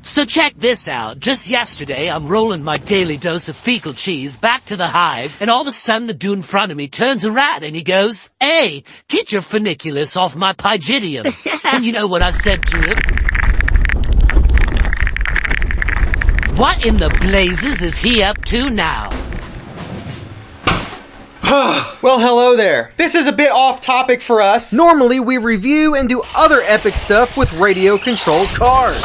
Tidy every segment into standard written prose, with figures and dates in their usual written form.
So check this out. Just yesterday, I'm rolling my daily dose of fecal cheese back to the hive, and all of a sudden the dude in front of me turns around and he goes, "Hey, get your funiculus off my pygidium." And you know what I said to him? What in the blazes is he up to now? Well, hello there. This is a bit off topic for us. Normally, we review and do other epic stuff with radio-controlled cars.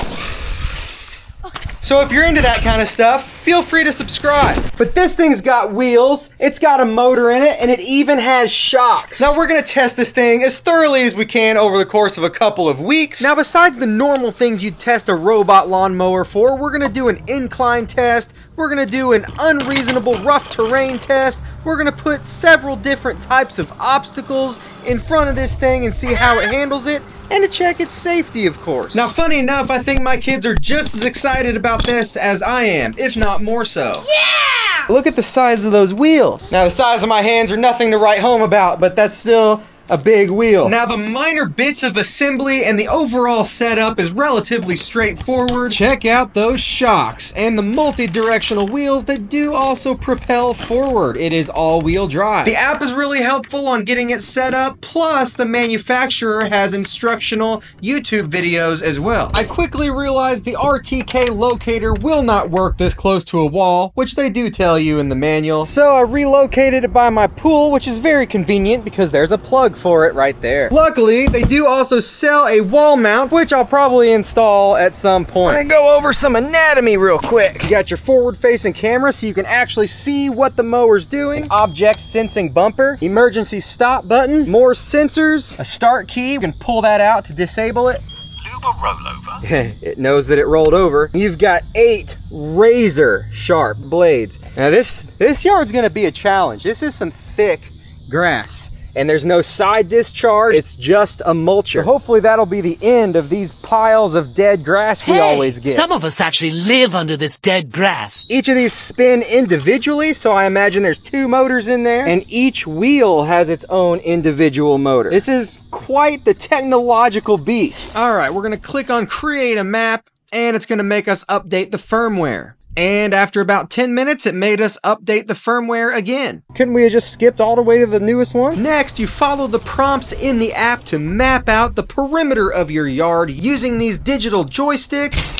So if you're into that kind of stuff, feel free to subscribe. But this thing's got wheels, it's got a motor in it, and it even has shocks. Now we're gonna test this thing as thoroughly as we can over the course of a couple of weeks. Now besides the normal things you'd test a robot lawnmower for, we're gonna do an incline test, we're gonna do an unreasonable rough terrain test, we're gonna put several different types of obstacles in front of this thing and see how it handles it, and to check its safety, of course. Now, funny enough, I think my kids are just as excited about this as I am, if not more so. Yeah! Look at the size of those wheels. Now, the size of my hands are nothing to write home about, but that's still a big wheel. Now, the minor bits of assembly and the overall setup is relatively straightforward. Check out those shocks and the multi-directional wheels that do also propel forward. It is all-wheel drive. The app is really helpful on getting it set up, plus the manufacturer has instructional YouTube videos as well. I quickly realized the RTK locator will not work this close to a wall, which they do tell you in the manual. So I relocated it by my pool, which is very convenient because there's a plug for it right there. Luckily, they do also sell a wall mount, which I'll probably install at some point. I'm gonna go over some anatomy real quick. You got your forward-facing camera so you can actually see what the mower's doing. Object sensing bumper, emergency stop button, more sensors, a start key. You can pull that out to disable it. Luba rollover. It knows that it rolled over. You've got 8 razor sharp blades. Now this yard's gonna be a challenge. This is some thick grass. And there's no side discharge, it's just a mulcher. So hopefully that'll be the end of these piles of dead grass we always get. Some of us actually live under this dead grass. Each of these spin individually, so I imagine there's 2 motors in there, and each wheel has its own individual motor. This is quite the technological beast. All right, we're gonna click on create a map, and it's gonna make us update the firmware. And after about 10 minutes, it made us update the firmware again. Couldn't we have just skipped all the way to the newest one? Next, you follow the prompts in the app to map out the perimeter of your yard using these digital joysticks.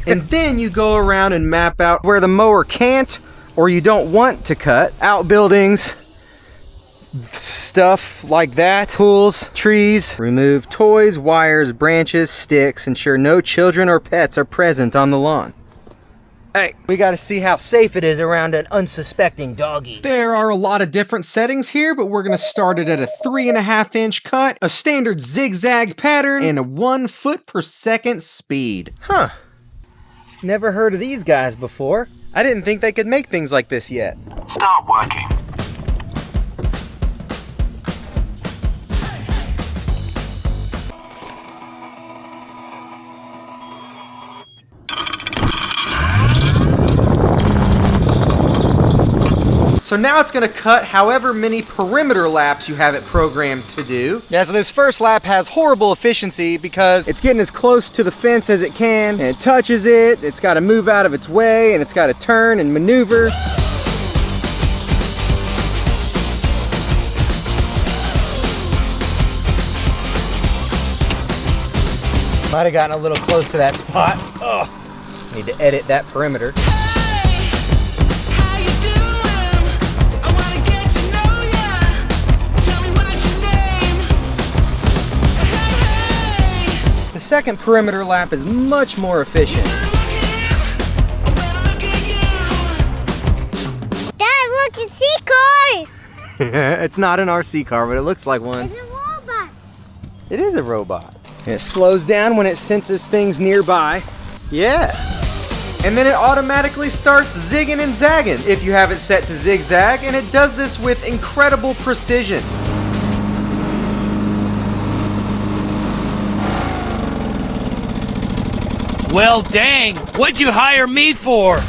And then you go around and map out where the mower can't or you don't want to cut. Outbuildings, stuff like that, tools, trees, remove toys, wires, branches, sticks, ensure no children or pets are present on the lawn. Hey, we gotta see how safe it is around an unsuspecting doggy. There are a lot of different settings here, but we're gonna start it at a 3.5 inch cut, a standard zigzag pattern, and a 1 foot per second speed. Huh. Never heard of these guys before. I didn't think they could make things like this yet. Start working. So now it's gonna cut however many perimeter laps you have it programmed to do. Yeah, so this first lap has horrible efficiency because it's getting as close to the fence as it can, and it touches it, it's gotta move out of its way, and it's gotta turn and maneuver. Might have gotten a little close to that spot. Oh, need to edit that perimeter. The second perimeter lap is much more efficient. Dad, look, it's a car! It's not an RC car, but it looks like one. It's a robot. It is a robot. And it slows down when it senses things nearby. Yeah. And then it automatically starts zigging and zagging if you have it set to zigzag, and it does this with incredible precision. Well, dang, what'd you hire me for?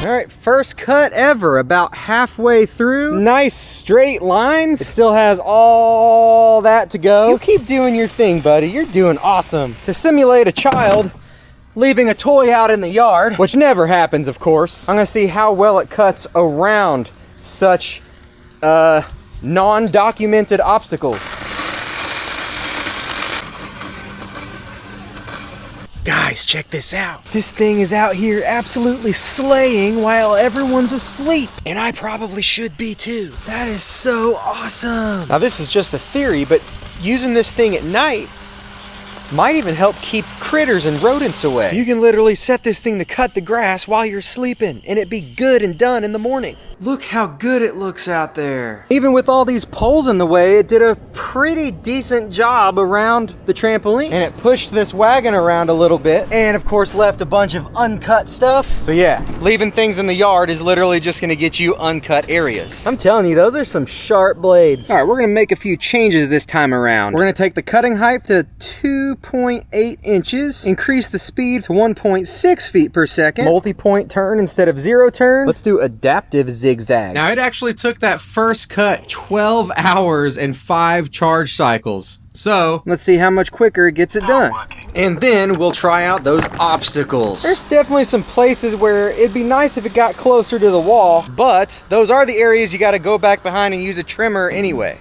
All right, first cut ever, about halfway through. Nice straight lines. It still has all that to go. You keep doing your thing, buddy. You're doing awesome. To simulate a child leaving a toy out in the yard, which never happens, of course, I'm gonna see how well it cuts around such non-documented obstacles. Guys, check this out. This thing is out here absolutely slaying while everyone's asleep. And I probably should be too. That is so awesome. Now this is just a theory, but using this thing at night might even help keep critters and rodents away. You can literally set this thing to cut the grass while you're sleeping, and it be good and done in the morning. Look how good it looks out there. Even with all these poles in the way, it did a pretty decent job around the trampoline. And it pushed this wagon around a little bit, and of course left a bunch of uncut stuff. So yeah, leaving things in the yard is literally just gonna get you uncut areas. I'm telling you, those are some sharp blades. All right, we're gonna make a few changes this time around. We're gonna take the cutting height to 2.8 inches, increase the speed to 1.6 feet per second, multi-point turn instead of zero turn. Let's do adaptive zigzag. Now it actually took that first cut 12 hours and 5 charge cycles. So let's see how much quicker it gets it done. And then we'll try out those obstacles. There's definitely some places where it'd be nice if it got closer to the wall, but those are the areas you gotta go back behind and use a trimmer anyway.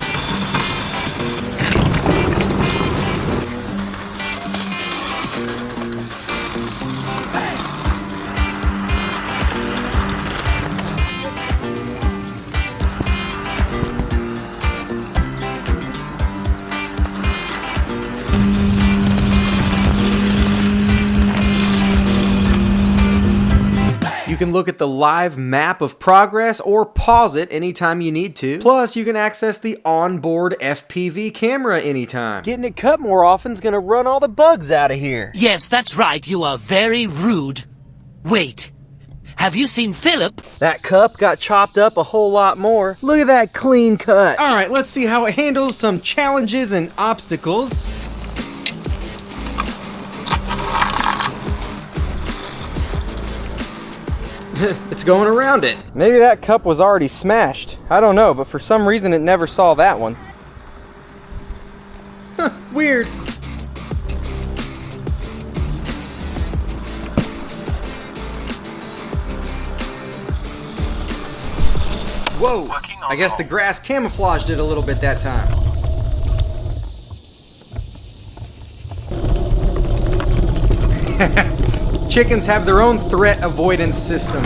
You can look at the live map of progress or pause it anytime you need to. Plus, you can access the onboard FPV camera anytime. Getting it cut more often is gonna run all the bugs out of here. Yes, that's right. You are very rude. Wait. Have you seen Philip? That cup got chopped up a whole lot more. Look at that clean cut. All right, let's see how it handles some challenges and obstacles. It's going around it. Maybe that cup was already smashed. I don't know, but for some reason it never saw that one. Huh, weird. Whoa, I guess the grass camouflaged it a little bit that time. Chickens have their own threat avoidance system.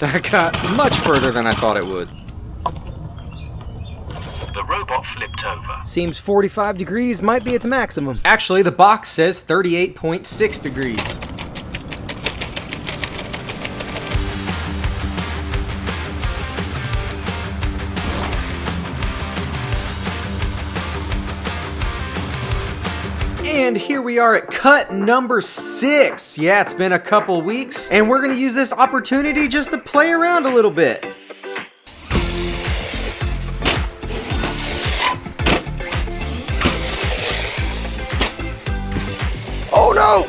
That got much further than I thought it would. The robot flipped over. Seems 45 degrees might be its maximum. Actually, the box says 38.6 degrees. And here we are at cut number 6. Yeah, it's been a couple weeks, and we're gonna use this opportunity just to play around a little bit. Oh no!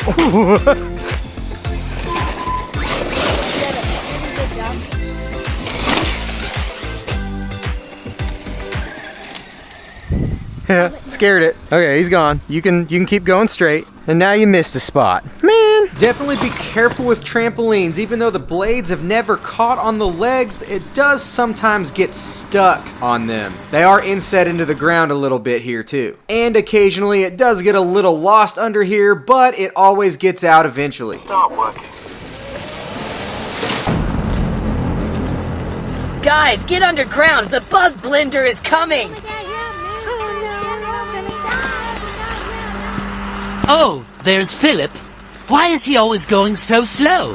Yeah, scared it. Okay, he's gone. You can keep going straight. And now you missed a spot. Man! Definitely be careful with trampolines. Even though the blades have never caught on the legs, it does sometimes get stuck on them. They are inset into the ground a little bit here too. And occasionally it does get a little lost under here, but it always gets out eventually. Start working. Guys, get underground. The bug blender is coming. Oh, There's Philip. Why is he always going so slow?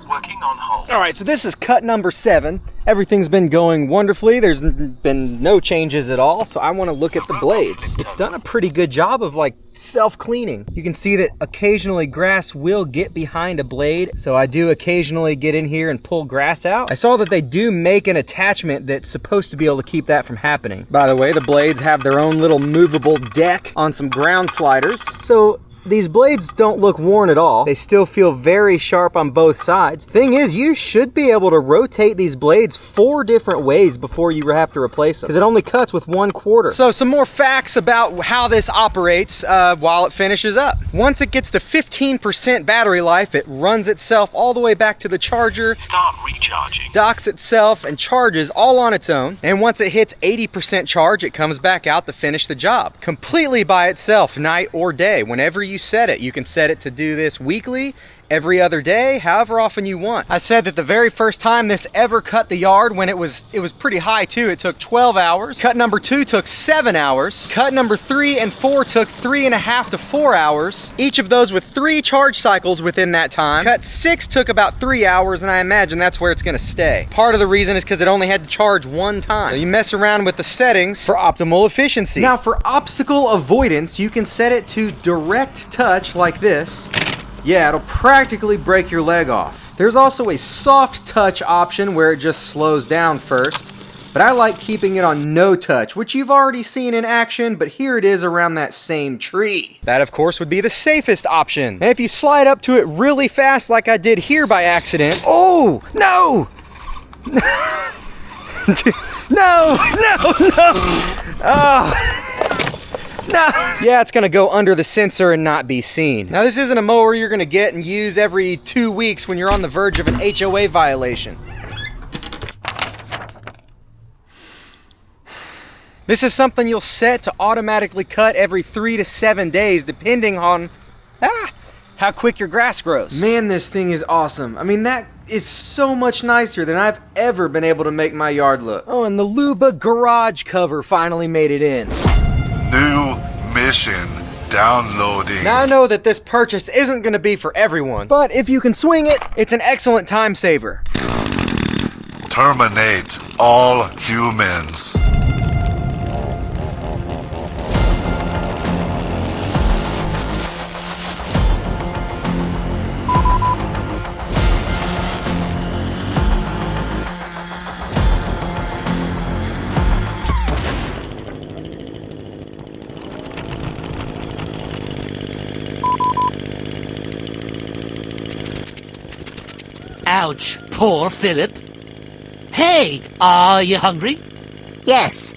Working on hold. All right, so this is cut number 7. Everything's been going wonderfully. There's been no changes at all, so I want to look at the blades. It's done a pretty good job of like self-cleaning. You can see that occasionally grass will get behind a blade, so I do occasionally get in here and pull grass out. I saw that they do make an attachment that's supposed to be able to keep that from happening. By the way, the blades have their own little movable deck on some ground sliders, so these blades don't look worn at all. They still feel very sharp on both sides. Thing is, you should be able to rotate these blades 4 different ways before you have to replace them, because it only cuts with 1/4. So some more facts about how this operates while it finishes up. Once it gets to 15% battery life, it runs itself all the way back to the charger, Start recharging. docks itself, and charges all on its own. And once it hits 80% charge, it comes back out to finish the job. Completely by itself, night or day. Whenever you set it, you can set it to do this weekly, every other day, however often you want. I said that the very first time this ever cut the yard, when it was pretty high too, it took 12 hours. Cut number 2 took 7 hours. Cut number 3 and 4 took 3.5 to 4 hours. Each of those with 3 charge cycles within that time. Cut 6 took about 3 hours, and I imagine that's where it's gonna stay. Part of the reason is because it only had to charge 1 time. So you mess around with the settings for optimal efficiency. Now for obstacle avoidance, you can set it to direct touch like this. Yeah, it'll practically break your leg off. There's also a soft touch option where it just slows down first, but I like keeping it on no touch, which you've already seen in action, but here it is around that same tree. That of course would be the safest option. And if you slide up to it really fast like I did here by accident, oh, no! No, no, no! Oh. No. Yeah, it's gonna go under the sensor and not be seen. Now this isn't a mower you're gonna get and use every 2 weeks when you're on the verge of an HOA violation. This is something you'll set to automatically cut every 3 to 7 days depending on how quick your grass grows. Man, this thing is awesome. I mean, that is so much nicer than I've ever been able to make my yard look. Oh, and the Luba garage cover finally made it in. New mission downloading. Now I know that this purchase isn't going to be for everyone, but if you can swing it, it's an excellent time saver. Terminate all humans. Ouch, poor Philip. Hey, are you hungry? Yes,